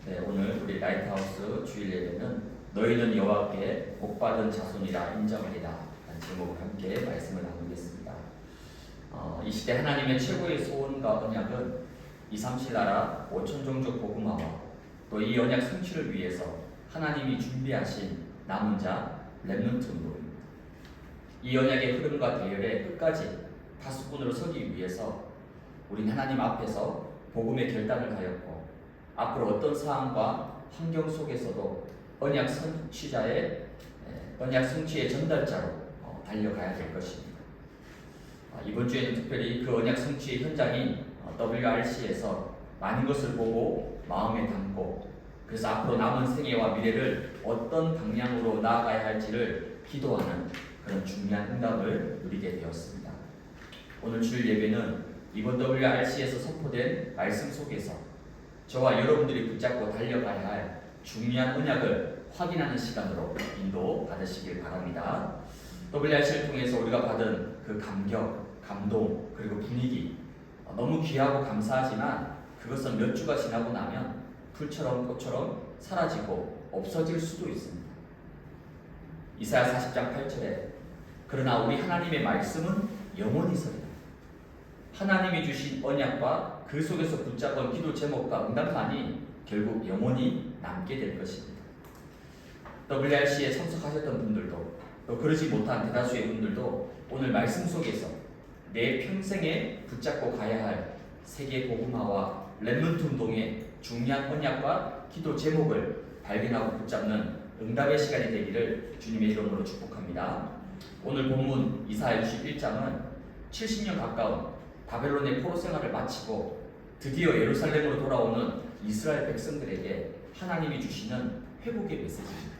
네, 오늘 우리 라이트하우스 주일 예배는 너희는 여호와께 복받은 자손이라 인정하리라 라는 제목을 함께 말씀을 나누겠습니다. 이 시대 하나님의 최고의 소원과 언약은 237 나라 5천 종족 복음화와 또 이 언약 성취를 위해서 하나님이 준비하신 남은 자 렘넌트 운동입니다. 이 언약의 흐름과 대열에 끝까지 다수꾼으로 서기 위해서 우린 하나님 앞에서 복음의 결단을 하였고 앞으로 어떤 상황과 환경 속에서도 언약 성취의 전달자로 달려가야 될 것입니다. 이번 주에는 특별히 그 언약 성취의 현장인 WRC에서 많은 것을 보고 마음에 담고 그래서 앞으로 남은 생애와 미래를 어떤 방향으로 나아가야 할지를 기도하는 그런 중요한 응답을 누리게 되었습니다. 오늘 주일 예배는 이번 WRC에서 선포된 말씀 속에서 저와 여러분들이 붙잡고 달려가야 할 중요한 언약을 확인하는 시간으로 인도받으시길 바랍니다. WRC를 통해서 우리가 받은 그 감격, 감동, 그리고 분위기 너무 귀하고 감사하지만 그것은 몇 주가 지나고 나면 풀처럼 꽃처럼 사라지고 없어질 수도 있습니다. 이사야 40장 8절에 그러나 우리 하나님의 말씀은 영원히 서리라. 하나님이 주신 언약과 그 속에서 붙잡은 기도 제목과 응답만이 결국 영원히 남게 될 것입니다. WRC에 참석하셨던 분들도 또 그러지 못한 대다수의 분들도 오늘 말씀 속에서 내 평생에 붙잡고 가야 할 세계 복음화와 렘넌트 운동의 중요한 언약과 기도 제목을 발견하고 붙잡는 응답의 시간이 되기를 주님의 이름으로 축복합니다. 오늘 본문 이사야 61장은 70년 가까운 바벨론의 포로 생활을 마치고 드디어 예루살렘으로 돌아오는 이스라엘 백성들에게 하나님이 주시는 회복의 메시지입니다.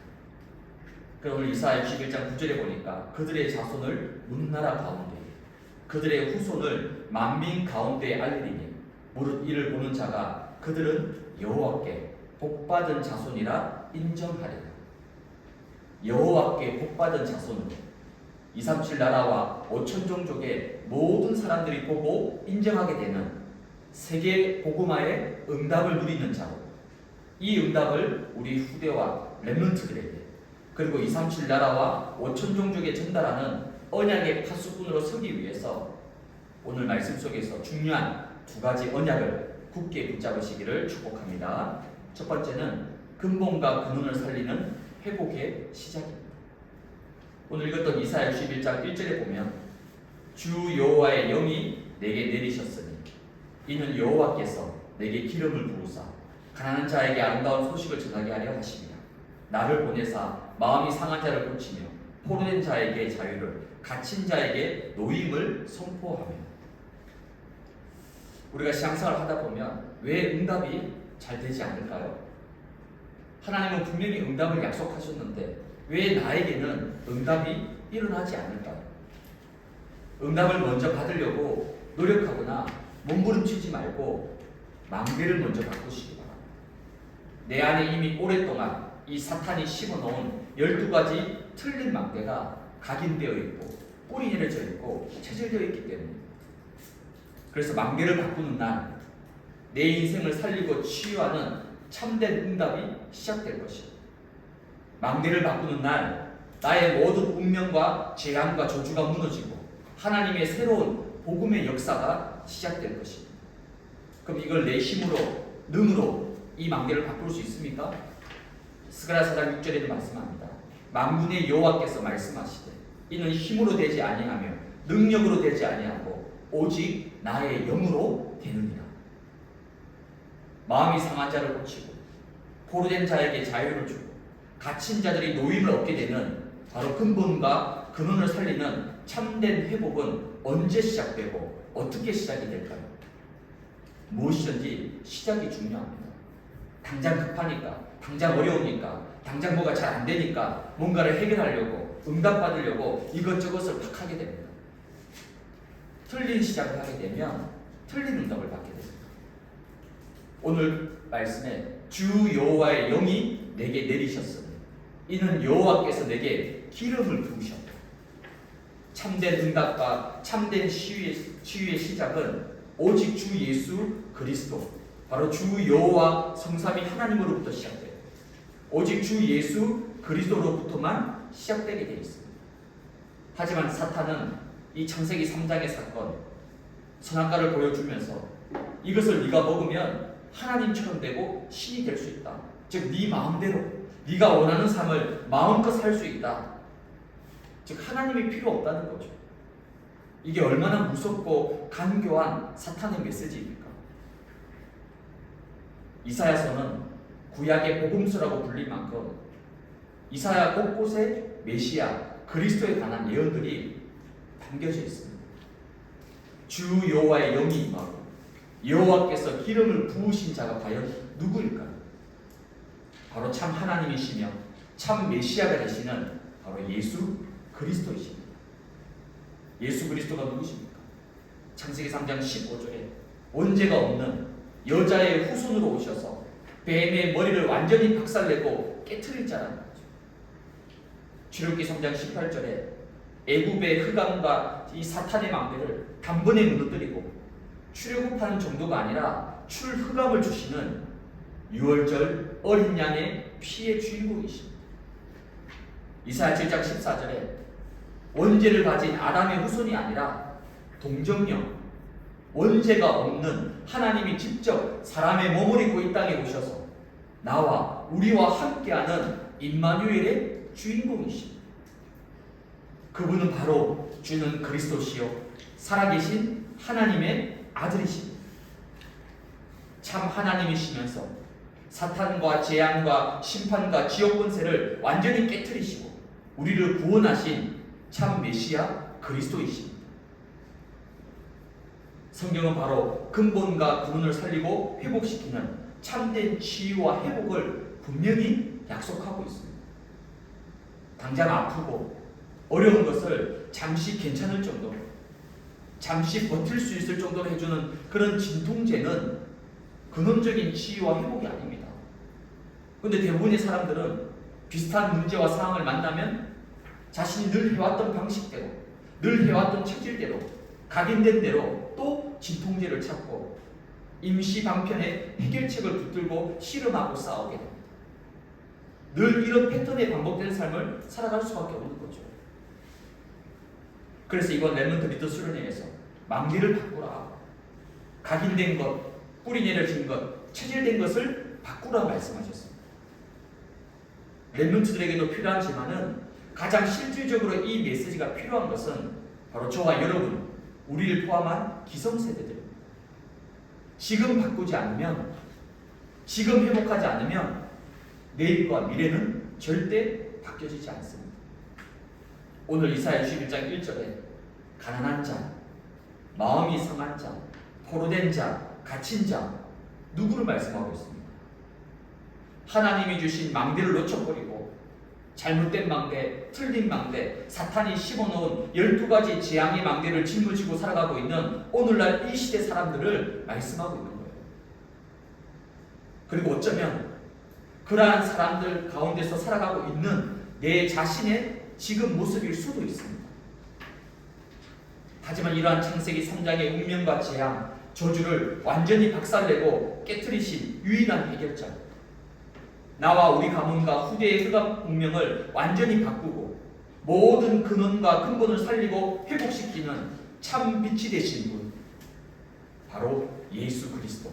그럼 오늘 이사야 61장 9절에 보니까 그들의 자손을 문나라 가운데 그들의 후손을 만민 가운데에 알리리니 무릇 이를 보는 자가 그들은 여호와께 복받은 자손이라 인정하리라. 여호와께 복받은 자손으로 237 나라와 5천 종족의 모든 사람들이 보고 인정하게 되는 세계 복음화의 응답을 누리는 자로 이 응답을 우리 후대와 렘넌트들에게 그리고 237 나라와 5천 종족에 전달하는 언약의 파수꾼으로 서기 위해서 오늘 말씀 속에서 중요한 두 가지 언약을 굳게 붙잡으시기를 축복합니다. 첫 번째는 근본과 근원을 살리는 회복의 시작입니다. 오늘 읽었던 이사야 61장 1절에 보면 주 여호와의 영이 내게 내리셨으니 이는 여호와께서 내게 기름을 부으사 가난한 자에게 아름다운 소식을 전하게 하려 하심이라. 나를 보내사 마음이 상한 자를 고치며 포로된 자에게 자유를 갇힌 자에게 노임을 선포하며. 우리가 신앙생활을 하다 보면 왜 응답이 잘 되지 않을까요? 하나님은 분명히 응답을 약속하셨는데 왜 나에게는 응답이 일어나지 않을까요? 응답을 먼저 받으려고 노력하거나 몸부림치지 말고 망대를 먼저 바꾸시기 바랍니다. 내 안에 이미 오랫동안 이 사탄이 심어놓은 12가지 틀린 망대가 각인되어 있고 뿌리 내려져 있고 체질되어 있기 때문입니다. 그래서 망대를 바꾸는 날 내 인생을 살리고 치유하는 참된 응답이 시작될 것입니다. 망대를 바꾸는 날 나의 모든 운명과 재앙과 저주가 무너지고 하나님의 새로운 복음의 역사가 시작될 것입니다. 그럼 이걸 내 힘으로 능으로 이 망대를 바꿀 수 있습니까? 스가랴 4장 6절에도 말씀합니다. 만군의 여호와께서 말씀하시되 이는 힘으로 되지 아니하며 능력으로 되지 아니하고 오직 나의 영으로 되느니라. 마음이 상한 자를 고치고 포로된 자에게 자유를 주고 갇힌 자들이 노임을 얻게 되는 바로 근본과 근원을 살리는 참된 회복은 언제 시작되고 어떻게 시작이 될까요? 무엇이든지 시작이 중요합니다. 당장 급하니까, 당장 어려우니까, 당장 뭐가 잘 안 되니까 뭔가를 해결하려고 응답받으려고 이것저것을 막 하게 됩니다. 틀린 시작을 하게 되면 틀린 응답을 받게 됩니다. 오늘 말씀에 주 여호와의 영이 내게 내리셨으니 이는 여호와께서 내게 기름을 부으셨다. 참된 응답과 참된 치유의 시작은 오직 주 예수 그리스도 바로 주 여호와 성삼위 하나님으로부터 시작돼요. 오직 주 예수 그리스도로부터만 시작되게 되어 있습니다. 하지만 사탄은 이 창세기 3장의 사건, 선악과를 보여주면서 이것을 네가 먹으면 하나님처럼 되고 신이 될 수 있다. 즉 네 마음대로 네가 원하는 삶을 마음껏 살 수 있다. 즉 하나님이 필요 없다는 거죠. 이게 얼마나 무섭고 간교한 사탄의 메시지입니까? 이사야서는 구약의 복음서라고 불릴 만큼 이사야 곳곳에 메시아 그리스도에 관한 예언들이 담겨져 있습니다. 주 여호와의 영이 임하고 여호와께서 기름을 부으신 자가 과연 누구일까요? 바로 참 하나님이시며 참 메시아가 되시는 바로 예수 그리스도이십니다. 예수 그리스도가 누구십니까? 창세기 3장 15절에 원죄가 없는 여자의 후손으로 오셔서 뱀의 머리를 완전히 박살내고 깨트릴 자라는 거죠. 출애굽기 3장 18절에 애굽의 흑암과 이 사탄의 망대를 단번에 무너뜨리고 출애굽하는 정도가 아니라 출흑암을 주시는 유월절 어린 양의 피의 주인공이십니다. 이사야 7장 14절에 원죄를 가진 아담의 후손이 아니라 동정녀 원죄가 없는 하나님이 직접 사람의 몸을 입고 이 땅에 오셔서 나와 우리와 함께하는 임마누엘의 주인공이십니다. 그분은 바로 주는 그리스도시요 살아계신 하나님의 아들이십니다. 참 하나님이시면서 사탄과 재앙과 심판과 지옥 권세를 완전히 깨트리시고 우리를 구원하신 참 메시아 그리스도이십니다. 성경은 바로 근본과 근원을 살리고 회복시키는 참된 치유와 회복을 분명히 약속하고 있습니다. 당장 아프고 어려운 것을 잠시 괜찮을 정도로 잠시 버틸 수 있을 정도로 해주는 그런 진통제는 근원적인 치유와 회복이 아닙니다. 그런데 대부분의 사람들은 비슷한 문제와 상황을 만나면 자신이 늘 해왔던 방식대로 늘 해왔던 체질대로 각인된 대로 또 진통제를 찾고 임시 방편의 해결책을 붙들고 씨름하고 싸우게 됩니다. 늘 이런 패턴에 반복되는 삶을 살아갈 수밖에 없는 거죠. 그래서 이번 렘넌트 리더 수련회에서 망대를 바꾸라, 각인된 것, 뿌리 내려진 것, 체질된 것을 바꾸라 말씀하셨습니다. 렘넌트들에게도 필요하지만은 가장 실질적으로 이 메시지가 필요한 것은 바로 저와 여러분, 우리를 포함한 기성세대들입니다. 지금 바꾸지 않으면, 지금 회복하지 않으면 내일과 미래는 절대 바뀌어지지 않습니다. 오늘 이사야 61장 1절에 가난한 자, 마음이 상한 자, 포로된 자, 갇힌 자 누구를 말씀하고 있습니까? 하나님이 주신 망대를 놓쳐버리고 잘못된 망대, 틀린 망대, 사탄이 심어놓은 12가지 재앙의 망대를 짊어지고 살아가고 있는 오늘날 이 시대 사람들을 말씀하고 있는 거예요. 그리고 어쩌면 그러한 사람들 가운데서 살아가고 있는 내 자신의 지금 모습일 수도 있습니다. 하지만 이러한 창세기 3장의 운명과 재앙, 저주를 완전히 박살내고 깨트리신 유일한 해결자, 나와 우리 가문과 후대의 흑암 운명을 완전히 바꾸고 모든 근원과 근본을 살리고 회복시키는 참 빛이 되신 분, 바로 예수 그리스도.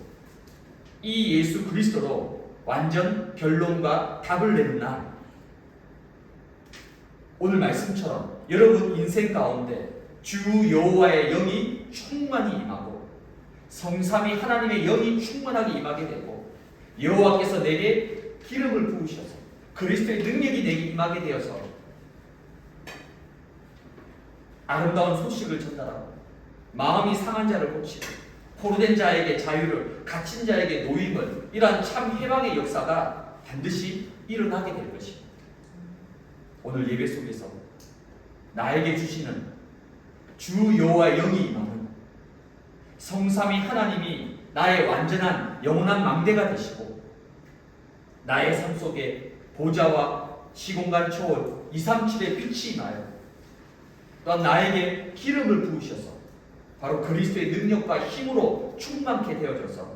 이 예수 그리스도로 완전 결론과 답을 내는 날, 오늘 말씀처럼 여러분 인생 가운데 주 여호와의 영이 충만히 임하고 성삼위 하나님의 영이 충만하게 임하게 되고 여호와께서 내게 기름을 부으셔서 그리스도의 능력이 내게 임하게 되어서 아름다운 소식을 전달하고 마음이 상한 자를 고치고 포로된 자에게 자유를, 갇힌 자에게 노임을, 이러한 참 해방의 역사가 반드시 일어나게 될 것입니다. 오늘 예배 속에서 나에게 주시는 주 여호와의 영이 임하는 성삼위 하나님이 나의 완전한 영원한 망대가 되시고 나의 삶 속에 보좌와 시공간 초월 237의 빛이 임하여 또한 나에게 기름을 부으셔서 바로 그리스도의 능력과 힘으로 충만케 되어져서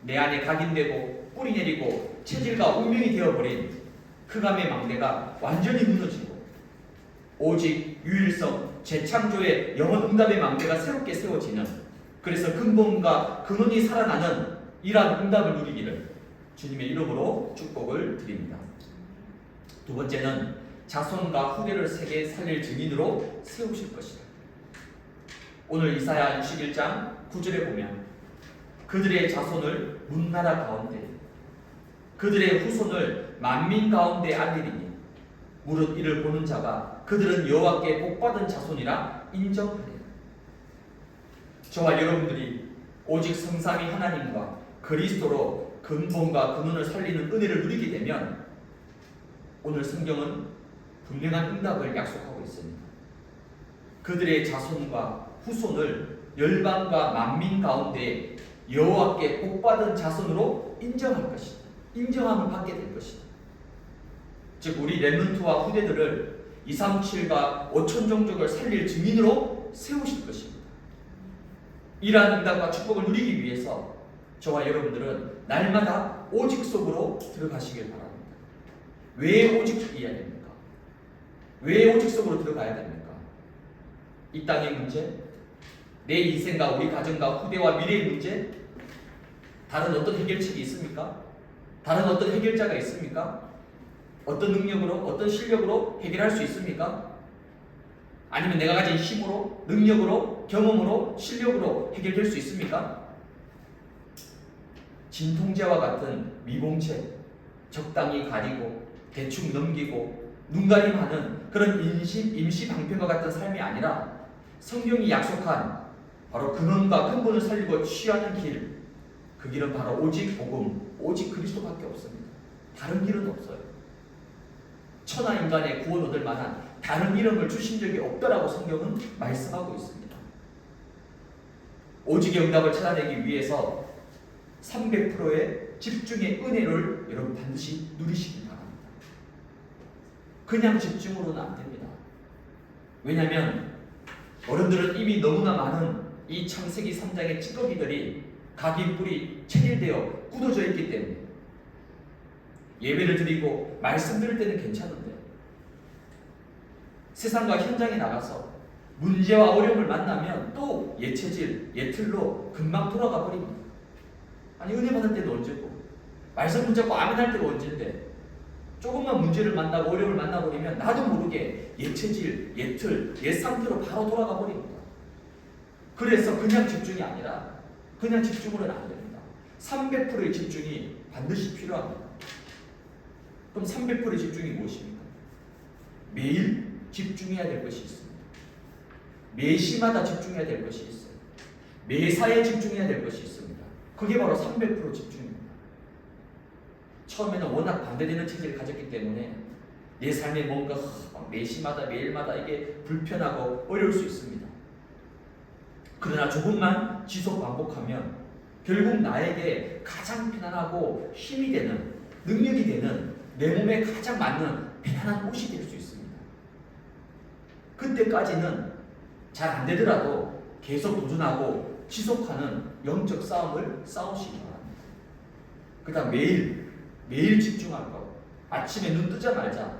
내 안에 각인되고 뿌리 내리고 체질과 운명이 되어버린 흑암의 망대가 완전히 무너지고 오직 유일성 재창조의 영원 응답의 망대가 새롭게 세워지는, 그래서 근본과 근원이 살아나는 이러한 응답을 누리기를 주님의 이름으로 축복을 드립니다. 두 번째는 자손과 후대를 세계 살릴 증인으로 세우실 것이다. 오늘 이사야 61장 9절에 보면 그들의 자손을 문나라 가운데 그들의 후손을 만민 가운데 알리리니 무릇 이를 보는 자가 그들은 여호와께 복받은 자손이라 인정하리라. 저와 여러분들이 오직 성삼위 하나님과 그리스도로 근본과 근원을 살리는 은혜를 누리게 되면 오늘 성경은 분명한 응답을 약속하고 있습니다. 그들의 자손과 후손을 열방과 만민 가운데 여호와께 복받은 자손으로 인정할 것이다. 인정함을 받게 될 것이다. 즉 우리 렘넌트와 후대들을 237과 5천 종족을 살릴 증인으로 세우실 것입니다. 이러한 응답과 축복을 누리기 위해서 저와 여러분들은 날마다 오직 속으로 들어가시길 바랍니다. 왜 오직이어야 됩니까? 왜 오직 속으로 들어가야 됩니까? 이 땅의 문제, 내 인생과 우리 가정과 후대와 미래의 문제, 다른 어떤 해결책이 있습니까? 다른 어떤 해결자가 있습니까? 어떤 능력으로, 어떤 실력으로 해결할 수 있습니까? 아니면 내가 가진 힘으로, 능력으로, 경험으로, 실력으로 해결될 수 있습니까? 진통제와 같은 미봉책, 적당히 가리고 대충 넘기고 눈가림하는 그런 임시 방편과 같은 삶이 아니라 성경이 약속한 바로 근원과 근본을 살리고 취하는 길, 그 길은 바로 오직 복음, 오직 그리스도밖에 없습니다. 다른 길은 없어요. 천하 인간의 구원 얻을 만한 다른 이름을 주신 적이 없다라고 성경은 말씀하고 있습니다. 오직의 응답을 찾아내기 위해서 300%의 집중의 은혜를 여러분 반드시 누리시기 바랍니다. 그냥 집중으로는 안 됩니다. 왜냐하면 어른들은 이미 너무나 많은 이 창세기 3장의 찌꺼기들이 각인 뿌리 체질되어 굳어져 있기 때문에 예배를 드리고 말씀 들을 때는 괜찮은데 세상과 현장에 나가서 문제와 어려움을 만나면 또 옛체질, 옛틀로 금방 돌아가 버립니다. 아니 은혜 받을 때도 언제고 말씀 붙잡고 아멘 할 때도 언제인데 조금만 문제를 만나고 어려움을 만나버리면 나도 모르게 옛체질, 옛틀, 옛 상태로 바로 돌아가 버립니다. 그래서 그냥 집중이 아니라 그냥 집중으로는 안 됩니다. 300%의 집중이 반드시 필요합니다. 그럼 300%의 집중이 무엇입니까? 매일 집중해야 될 것이 있습니다. 매시마다 집중해야 될 것이 있어요. 매사에 집중해야 될 것이 있습니다. 그게 바로 300% 집중입니다. 처음에는 워낙 반대되는 체질을 가졌기 때문에 내 삶에 뭔가 매시마다 매일마다 이게 불편하고 어려울 수 있습니다. 그러나 조금만 지속 반복하면 결국 나에게 가장 편안하고 힘이 되는, 능력이 되는, 내 몸에 가장 맞는 편안한 옷이 될 수 있습니다. 그때까지는 잘 안 되더라도 계속 도전하고 지속하는 영적 싸움을 싸우시기 바랍니다. 그 다음 매일 집중할 것. 아침에 눈 뜨자마자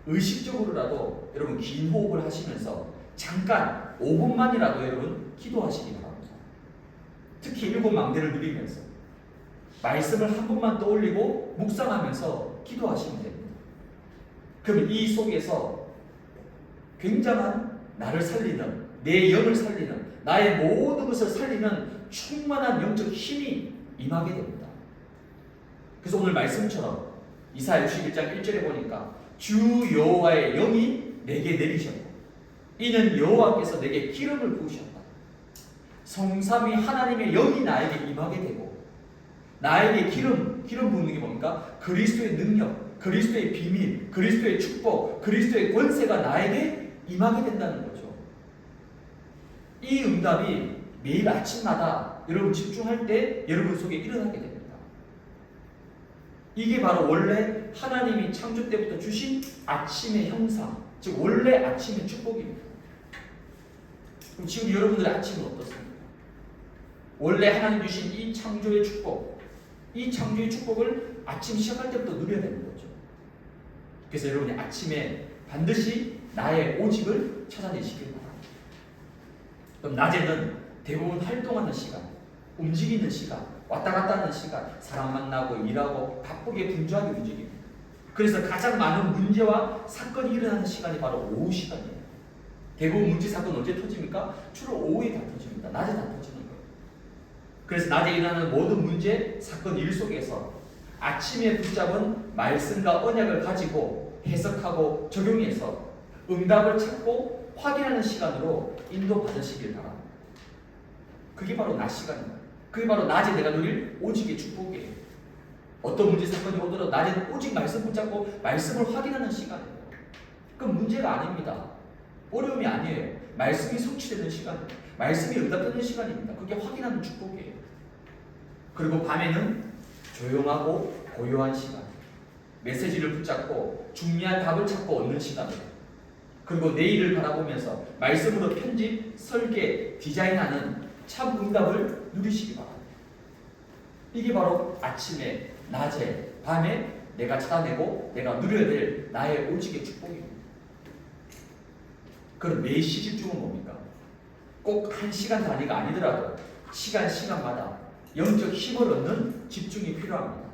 의식적으로라도 여러분 긴 호흡을 하시면서 잠깐 5분만이라도 여러분 기도하시기 바랍니다. 특히 7망대를 누리면서 말씀을 한 번만 떠올리고 묵상하면서 기도하시면 됩니다. 그러면 이 속에서 굉장한 나를 살리는, 내 영을 살리는, 나의 모든 것을 살리는 충만한 영적 힘이 임하게 됩니다. 그래서 오늘 말씀처럼 이사야 61장 1절에 보니까 주 여호와의 영이 내게 내리셨고 이는 여호와께서 내게 기름을 부으셨다. 성삼위 하나님의 영이 나에게 임하게 되고 나에게 기름 부는 게 뭡니까? 그리스도의 능력, 그리스도의 비밀, 그리스도의 축복, 그리스도의 권세가 나에게 임하게 된다는 거죠. 이 응답이 매일 아침마다 여러분 집중할 때 여러분 속에 일어나게 됩니다. 이게 바로 원래 하나님이 창조 때부터 주신 아침의 형상, 즉 원래 아침의 축복입니다. 그럼 지금 여러분들의 아침은 어떻습니까? 원래 하나님 주신 이 창조의 축복, 이 창조의 축복을 아침 시작할 때부터 누려야 되는 거죠. 그래서 여러분이 아침에 반드시 나의 오직을 찾아내시길 바랍니다. 그럼 낮에는 대부분 활동하는 시간, 움직이는 시간, 왔다 갔다 하는 시간, 사람 만나고 일하고 바쁘게 분주하게 움직입니다. 그래서 가장 많은 문제와 사건이 일어나는 시간이 바로 오후 시간이에요. 대부분 문제 사건 언제 터집니까? 주로 오후에 다 터집니다. 낮에 다 터지는 거예요. 그래서 낮에 일어나는 모든 문제, 사건, 일 속에서 아침에 붙잡은 말씀과 언약을 가지고 해석하고 적용해서 응답을 찾고 확인하는 시간으로 인도받으시길 바랍니다. 그게 바로 낮 시간입니다. 그게 바로 낮에 내가 누릴 오직의 축복이에요. 어떤 문제 사건이 오더라도 낮에는 오직 말씀 붙잡고 말씀을 확인하는 시간이에요. 그건 문제가 아닙니다. 어려움이 아니에요. 말씀이 성취되는 시간, 말씀이 응답되는 시간입니다. 그게 확인하는 축복이에요. 그리고 밤에는 조용하고 고요한 시간, 메시지를 붙잡고 중요한 답을 찾고 얻는 시간이에요. 그리고 내일을 바라보면서 말씀으로 편집, 설계, 디자인하는 참 응답을 누리시기 바랍니다. 이게 바로 아침에, 낮에, 밤에 내가 찾아내고 내가 누려야 될 나의 오직의 축복입니다. 그럼 매시 집중은 뭡니까? 꼭 한 시간 단위가 아니더라도 시간마다 영적 힘을 얻는 집중이 필요합니다.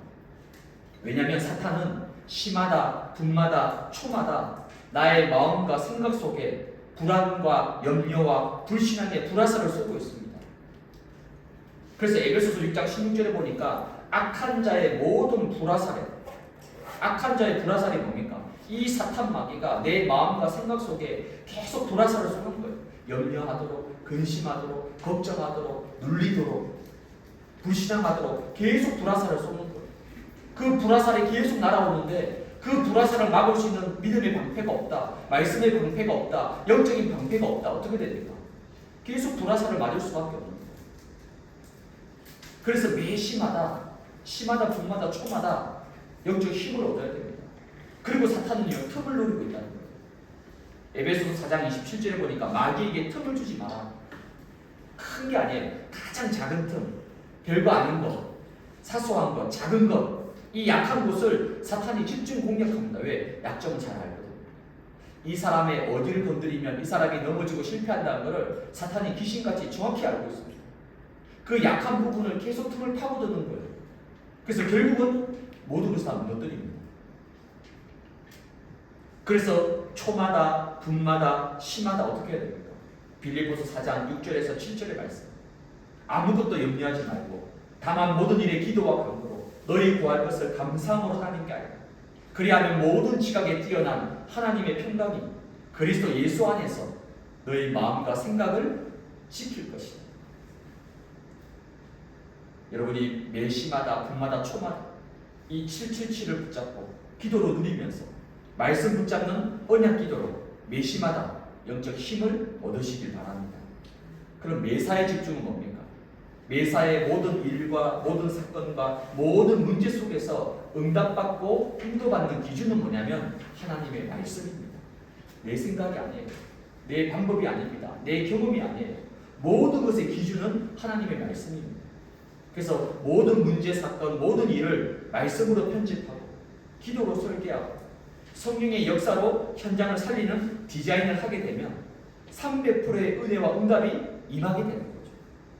왜냐하면 사탄은 시마다, 분마다, 초마다 나의 마음과 생각 속에 불안과 염려와 불신앙의 불화살을 쏘고 있습니다. 그래서 에베소서 6장 16절에 보니까 악한 자의 모든 불화살이 뭡니까? 이 사탄 마귀가 내 마음과 생각 속에 계속 불화살을 쏘는 거예요. 염려하도록, 근심하도록, 걱정하도록, 눌리도록, 불신앙하도록 계속 불화살을 쏘는 거예요. 그 불화살이 계속 날아오는데 그 불화살을 막을 수 있는 믿음의 방패가 없다, 말씀의 방패가 없다, 영적인 방패가 없다. 어떻게 됩니까? 계속 불화살을 맞을 수밖에 없는 거예요. 그래서 매 시마다, 분마다, 초마다 영적 힘을 얻어야 됩니다. 그리고 사탄은요, 틈을 노리고 있다는 거예요. 에베소서 4장 27절에 보니까 마귀에게 틈을 주지 마라. 큰 게 아니에요. 가장 작은 틈, 별거 아닌 것, 사소한 것, 작은 것, 이 약한 곳을 사탄이 집중 공략합니다. 왜? 약점은 잘 알거든요. 이 사람의 어디를 건드리면 이 사람이 넘어지고 실패한다는 것을 사탄이 귀신같이 정확히 알고 있습니다. 그 약한 부분을 계속 틈을 파고드는 거예요. 그래서 결국은 모든 것을 다 무너뜨립니다. 그래서 초마다, 분마다, 시마다 어떻게 해야 됩니까? 빌립보서 4장 6절에서 7절의 말씀. 아무것도 염려하지 말고 다만 모든 일에 기도와 간구로 너희 구할 것을 감사함으로 하나님께 알라. 그리하면 모든 지각에 뛰어난 하나님의 평강이 그리스도 예수 안에서 너희 마음과 생각을 지킬 것이다. 여러분이 매 시마다, 분마다, 초마다 이 777을 붙잡고 기도로 누리면서 말씀 붙잡는 언약 기도로 매 시마다 영적 힘을 얻으시길 바랍니다. 그럼 매사의 집중은 뭡니까? 매사의 모든 일과 모든 사건과 모든 문제 속에서 응답받고 인도받는 기준은 뭐냐면 하나님의 말씀입니다. 내 생각이 아니에요. 내 방법이 아닙니다. 내 경험이 아니에요. 모든 것의 기준은 하나님의 말씀입니다. 그래서 모든 문제, 사건, 모든 일을 말씀으로 편집하고 기도로 설계하고 성령의 역사로 현장을 살리는 디자인을 하게 되면 300%의 은혜와 응답이 임하게 되는 거죠.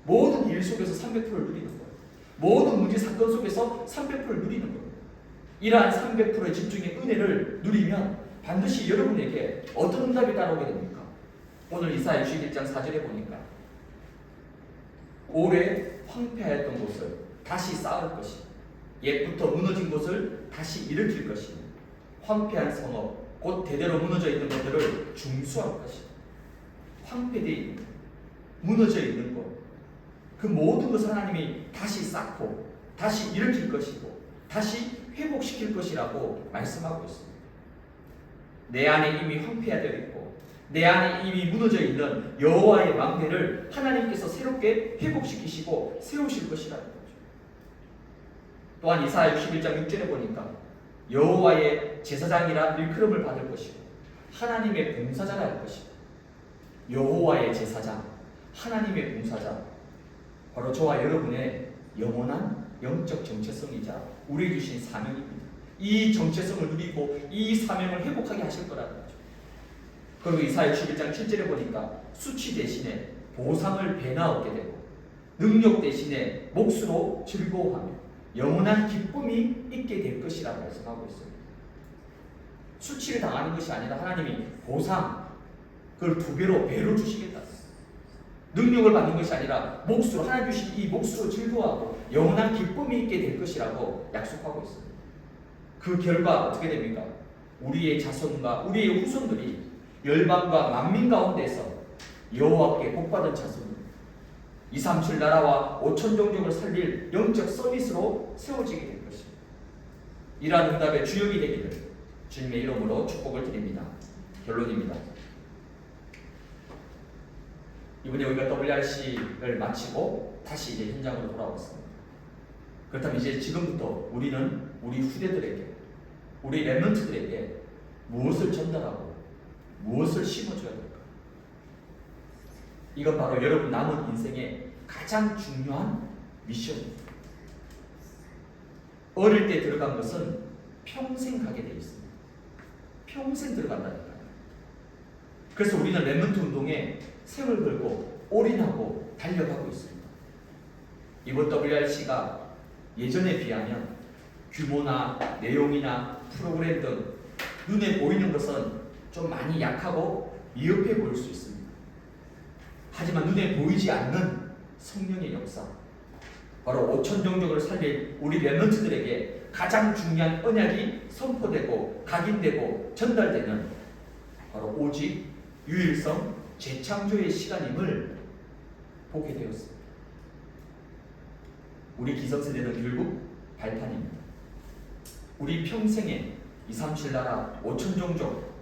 모든 일 속에서 300%를 누리는 거예요. 모든 문제, 사건 속에서 300%를 누리는 거예요. 이러한 300%의 집중의 은혜를 누리면 반드시 여러분에게 어떤 응답이 따라오게 됩니까? 오늘 이사야 61장 4절에 보니까 오래 황폐하였던 곳을 다시 쌓을 것이며 옛부터 무너진 곳을 다시 일으킬 것이며 황폐한 성읍 곧 대대로 무너져 있는 것들을 중수할 것이다. 황폐되어 있는 것, 무너져 있는 것, 그 모든 것을 하나님이 다시 쌓고 다시 일으킬 것이고 다시 회복시킬 것이라고 말씀하고 있습니다. 내 안에 이미 황폐되어 있고 내 안에 이미 무너져 있는 여호와의 망대를 하나님께서 새롭게 회복시키시고 세우실 것이라는 거죠. 또한 이사야 61장 6절에 보니까 여호와의 제사장이라 일컬음을 받을 것이고 하나님의 봉사자라 할 것이고 여호와의 제사장, 하나님의 봉사자, 바로 저와 여러분의 영원한 영적 정체성이자 우리에게 주신 사명입니다. 이 정체성을 누리고 이 사명을 회복하게 하실 거라는 거죠. 그리고 이사야 61장 7절에 보니까 수치 대신에 보상을 배나 얻게 되고 능력 대신에 몫으로 즐거워하며 영원한 기쁨이 있게 될 것이라고 말씀하고 있습니다. 수치를 당하는 것이 아니라 하나님이 보상, 그걸 2배로 배로 주시겠다. 능력을 받는 것이 아니라 몫으로, 하나님 주신 이 몫으로 즐거워하고 영원한 기쁨이 있게 될 것이라고 약속하고 있습니다. 그 결과 어떻게 됩니까? 우리의 자손과 우리의 후손들이 열방과 만민 가운데서 여호와께 복받은 자손입니다. 237 나라와 5천 종족을 살릴 영적 서밋으로 세워지게 될 것입니다. 이러한 응답의 주역이 되기를 주님의 이름으로 축복을 드립니다. 결론입니다. 이번에 우리가 WRC를 마치고 다시 이제 현장으로 돌아왔습니다. 그렇다면 이제 지금부터 우리는 우리 후대들에게, 우리 렘넌트들에게 무엇을 전달하고 무엇을 심어줘야 될까? 이건 바로 여러분 남은 인생의 가장 중요한 미션입니다. 어릴 때 들어간 것은 평생 가게 되어 있습니다. 평생 들어간다니까요. 그래서 우리는 렘넌트 운동에 생을 걸고 올인하고 달려가고 있습니다. 이번 WRC가 예전에 비하면 규모나 내용이나 프로그램 등 눈에 보이는 것은 좀 많이 약하고 미흡해 보일 수 있습니다. 하지만 눈에 보이지 않는 성령의 역사, 바로 5천 종족을 살릴 우리 렘넌트들에게 가장 중요한 언약이 선포되고 각인되고 전달되는 바로 오직 유일성 재창조의 시간임을 보게 되었습니다. 우리 기성세대는 결국 발판입니다. 우리 평생에 237 나라 5천 종족,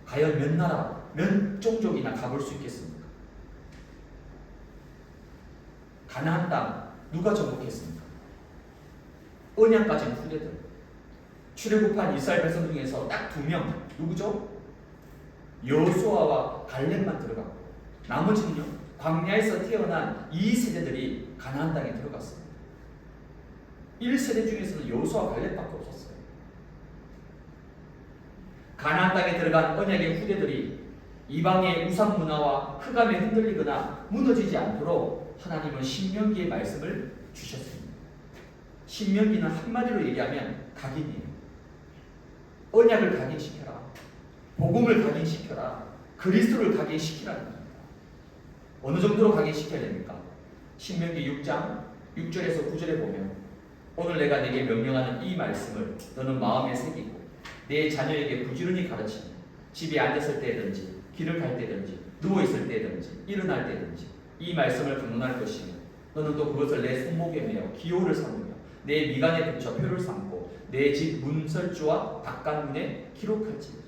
과연 몇 나라, 몇 종족이나 가볼 수 있겠습니까? 가나안 땅 누가 정복했습니까? 언약 가진 후대들. 출애굽한 이스라엘 백성 중에서 딱 2명, 누구죠? 여호수아와 갈렙만 들어갔고 나머지는요, 광야에서 태어난 이 세대들이 가나안 땅에 들어갔습니다. 1세대 중에서는 여호수아와 갈렙밖에 없었어요. 가나안 땅에 들어간 언약의 후대들이 이방의 우상 문화와 흑암에 흔들리거나 무너지지 않도록 하나님은 신명기의 말씀을 주셨습니다. 신명기는 한마디로 얘기하면 각인이에요. 언약을 각인시켜라. 복음을 각인시켜라. 그리스도를 각인시키라는 겁니다. 어느 정도로 각인시켜야 됩니까? 신명기 6장 6절에서 9절에 보면 오늘 내가 네게 명령하는 이 말씀을 너는 마음에 새기고 내 자녀에게 부지런히 가르치며 집에 앉았을 때든지 길을 갈 때든지 누워있을 때든지 일어날 때든지 이 말씀을 강론할 것이며 너는 또 그것을 내 손목에 매어 기호를 삼으며 내 미간에 붙여 표를 삼고 내 집 문설주와 바깥문에 기록할지.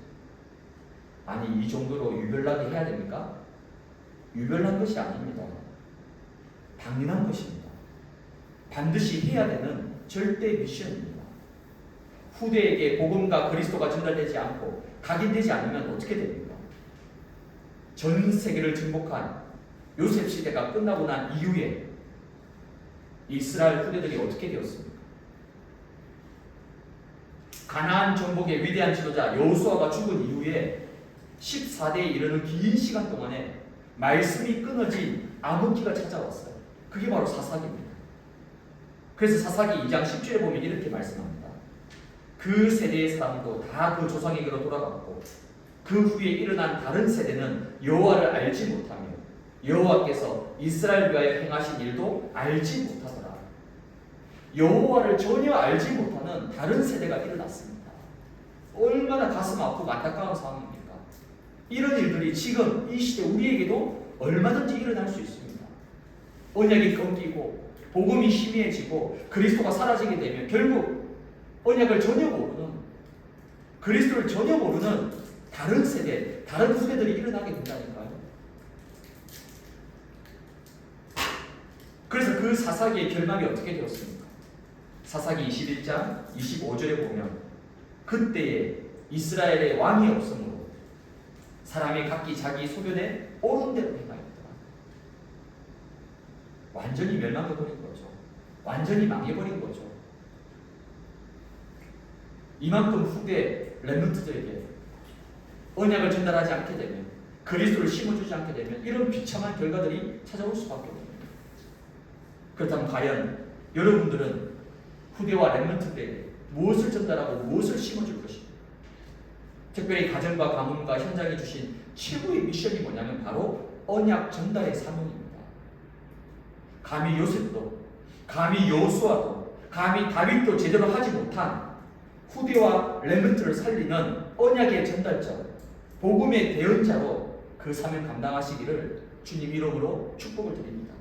아니 이 정도로 유별나게 해야 됩니까? 유별난 것이 아닙니다. 당연한 것입니다. 반드시 해야 되는 절대 미션입니다. 후대에게 복음과 그리스도가 전달되지 않고 각인되지 않으면 어떻게 됩니까? 전 세계를 정복한 요셉 시대가 끝나고 난 이후에 이스라엘 후대들이 어떻게 되었습니까? 가나안 정복의 위대한 지도자 여호수아가 죽은 이후에 14대에 이르는 긴 시간 동안에 말씀이 끊어진 암흑기가 찾아왔어요. 그게 바로 사사기입니다. 그래서 사사기 2장 10절에 보면 이렇게 말씀합니다. 그 세대의 사람도 다 그 조상에게로 돌아갔고 그 후에 일어난 다른 세대는 여호와를 알지 못하며 여호와께서 이스라엘 위하여 행하신 일도 알지 못하더라. 여호와를 전혀 알지 못하는 다른 세대가 일어났습니다. 얼마나 가슴 아프고 안타까운 상황입니까? 이런 일들이 지금 이 시대 우리에게도 얼마든지 일어날 수 있습니다. 언약이 끊기고 복음이 희미해지고 그리스도가 사라지게 되면 결국 언약을 전혀 모르는, 그리스도를 전혀 모르는 다른 세대, 다른 후대들이 일어나게 된다니까요. 그래서 그 사사기의 결말이 어떻게 되었습니까? 사사기 21장 25절에 보면 그때에 이스라엘의 왕이 없으므로 사람이 각기 자기 소견에 옳은 대로 행하였더라. 완전히 멸망해버린 거죠. 완전히 망해버린 거죠. 이만큼 후대 렘넌트들에게 언약을 전달하지 않게 되면, 그리스도를 심어주지 않게 되면 이런 비참한 결과들이 찾아올 수밖에 없습니다. 그렇다면 과연 여러분들은 후대와 렘넌트들에게 무엇을 전달하고 무엇을 심어줄 것입니다. 특별히 가정과 가문과 현장에 주신 최고의 미션이 뭐냐면 바로 언약 전달의 사명입니다. 감히 요셉도, 감히 여호수아도, 감히 다윗도 제대로 하지 못한 후대와 렘넌트를 살리는 언약의 전달자, 복음의 대언자로 그 사명 감당하시기를 주님 이름으로 축복을 드립니다.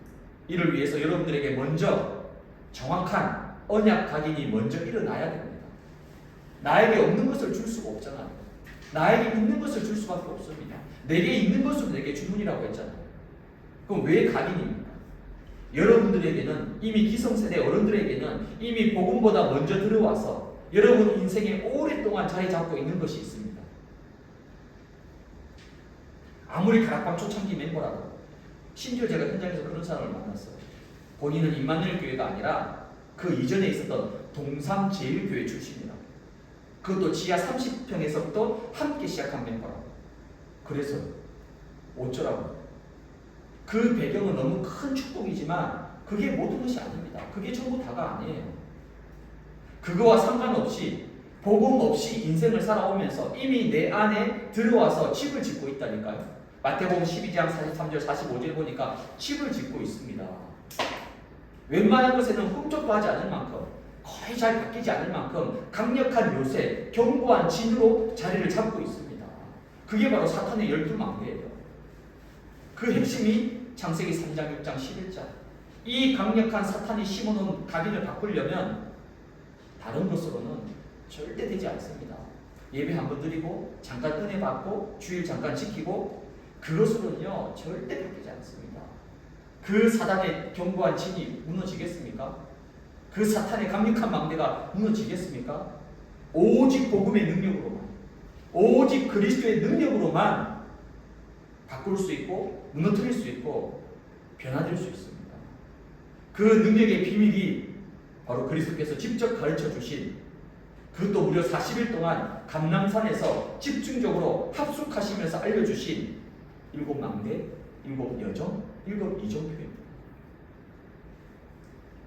이를 위해서 여러분들에게 먼저 정확한 언약 각인이 먼저 일어나야 됩니다. 나에게 없는 것을 줄 수가 없잖아요. 나에게 있는 것을 줄 수밖에 없습니다. 내게 있는 것으로 내게 주문이라고 했잖아요. 그럼 왜 각인입니까? 여러분들에게는 이미 기성세대 어른들에게는 이미 복음보다 먼저 들어와서 여러분 인생에 오랫동안 자리 잡고 있는 것이 있습니다. 아무리 가락방 초창기 멤버라도, 심지어 제가 현장에서 그런 사람을 만났어요. 본인은 임마누엘 교회가 아니라 그 이전에 있었던 동삼제일교회 출신이라, 그것도 지하 30평에서부터 함께 시작한 멤버라고. 그래서 어쩌라고. 그 배경은 너무 큰 축복이지만 그게 모든 것이 아닙니다. 그게 전부 다가 아니에요. 그거와 상관없이 복음 없이 인생을 살아오면서 이미 내 안에 들어와서 집을 짓고 있다니까요. 마태복음 12장 43절 45절 보니까 집을 짓고 있습니다. 웬만한 것에는 흠적도 하지 않을 만큼, 거의 잘 바뀌지 않을 만큼 강력한 요새, 견고한 진으로 자리를 잡고 있습니다. 그게 바로 사탄의 12망대예요. 그 핵심이 창세기 3장, 6장, 11장. 이 강력한 사탄이 심어놓은 각인을 바꾸려면 다른 것으로는 절대 되지 않습니다. 예배 한번 드리고 잠깐 은혜 받고 주일 잠깐 지키고 그것으로는요 절대 바뀌지 않습니다. 그 사단의 견고한 진이 무너지겠습니까? 그 사탄의 강력한 망대가 무너지겠습니까? 오직 복음의 능력으로만, 오직 그리스도의 능력으로만 바꿀 수 있고 무너뜨릴 수 있고 변화될 수 있습니다. 그 능력의 비밀이 바로 그리스도께서 직접 가르쳐 주신, 그것도 무려 40일 동안 감람산에서 집중적으로 합숙하시면서 알려주신 7망대, 7여정, 7이정표입니다.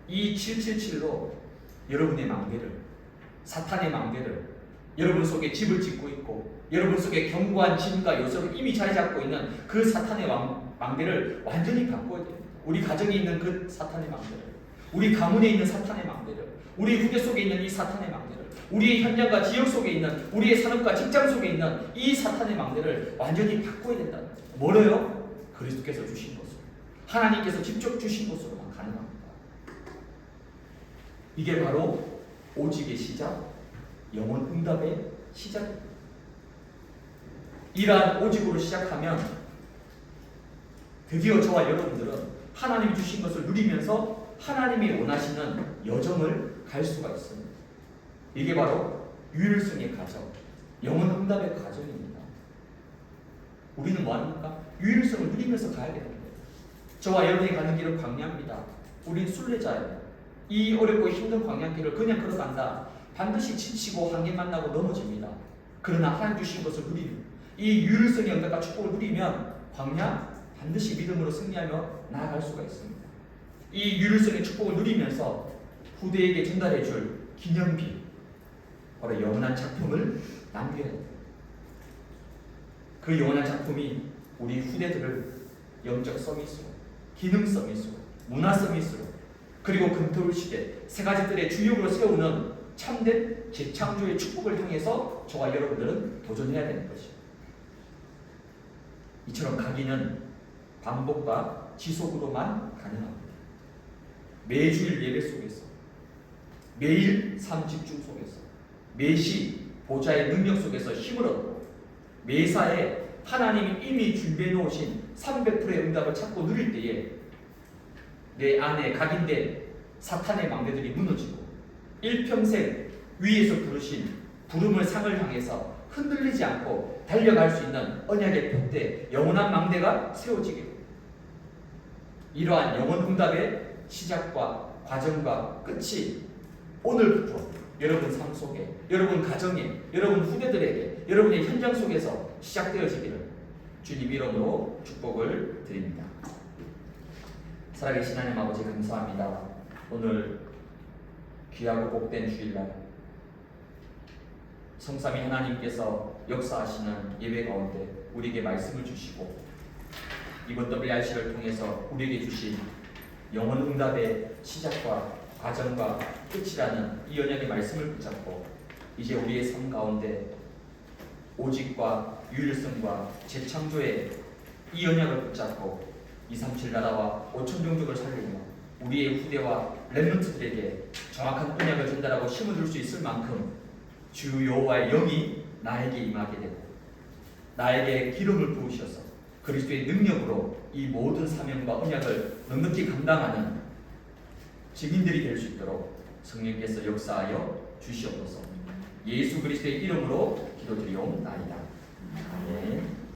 이 777로 여러분의 망대를, 사탄의 망대를, 여러분 속에 집을 짓고 있고 여러분 속에 견고한 진과 요소로 이미 자리 잡고 있는 그 사탄의 망대를 완전히 바꿔야 됩니다. 우리 가정에 있는 그 사탄의 망대를, 우리 가문에 있는 사탄의 망대를, 우리 후대 속에 있는 이 사탄의 망대를, 우리의 현장과 지역 속에 있는, 우리의 산업과 직장 속에 있는 이 사탄의 망대를 완전히 바꿔야 된다는 거예요. 뭐래요? 그리스도께서 주신 것으로, 하나님께서 직접 주신 것으로만 가능합니다. 이게 바로 오직의 시작, 영혼 응답의 시작입니다. 이러한 오직으로 시작하면 드디어 저와 여러분들은 하나님이 주신 것을 누리면서 하나님이 원하시는 여정을 갈 수가 있습니다. 이게 바로 유일성의 과정, 영혼 응답의 과정입니다. 우리는 뭐합니까? 유일성을 누리면서 가야 됩니다. 저와 여러분이 가는 길은 광야입니다. 우린 순례자예요. 이 어렵고 힘든 광야길을 그냥 걸어간다, 반드시 지치고 한계 만나고 넘어집니다. 그러나 하나님 주신 것을 누리는 이 유일성의 응답과 축복을 누리면 광야 반드시 믿음으로 승리하며 나아갈 수가 있습니다. 이 유일성의 축복을 누리면서 후대에게 전달해 줄 기념비, 바로 영원한 작품을 남겨야 됩니다. 그 영원한 작품이 우리 후대들을 영적 서밋으로, 기능 서밋으로, 문화 서밋으로, 그리고 금토일 시대 세 가지 뜰의 주역으로 세우는 참된 재창조의 축복을 향해서 저와 여러분들은 도전해야 되는 것입니다. 이처럼 가기는 반복과 지속으로만 가능합니다. 매주일 예배 속에서, 매일 삶 집중 속에서, 매시 보좌의 능력 속에서 힘을 얻고, 매사에 하나님이 이미 준비해 놓으신 300%의 응답을 찾고 누릴 때에 내 안에 각인된 사탄의 망대들이 무너지고 일평생 위에서 부르신 부름을 상을 향해서 흔들리지 않고 달려갈 수 있는 언약의 푯대, 영원한 망대가 세워지게 됩니다. 이러한 영원 응답의 시작과 과정과 끝이 오늘부터 여러분 삶 속에, 여러분 가정에, 여러분 후대들에게, 여러분의 현장 속에서 시작되어지기를 주님 이름으로 축복을 드립니다. 살아계신 하나님 아버지 감사합니다. 오늘 귀하고 복된 주일날 성삼위 하나님께서 역사하시는 예배 가운데 우리에게 말씀을 주시고 이번 WRC를 통해서 우리에게 주신 영혼 응답의 시작과 과정과 끝이라는 이 언약의 말씀을 붙잡고 이제 우리의 삶 가운데 오직과 유일성과 재창조의 이 언약을 붙잡고 237 나라와 5천 종족을 살리며 우리의 후대와 렘넌트들에게 정확한 언약을 전달하고 심어줄 수 있을 만큼 주 여호와의 영이 나에게 임하게 되고 나에게 기름을 부으셔서 그리스도의 능력으로 이 모든 사명과 언약을 넉넉히 감당하는 증인들이 될 수 있도록 성령께서 역사하여 주시옵소서. 예수 그리스도의 이름으로 기도드리옵나이다. 아멘.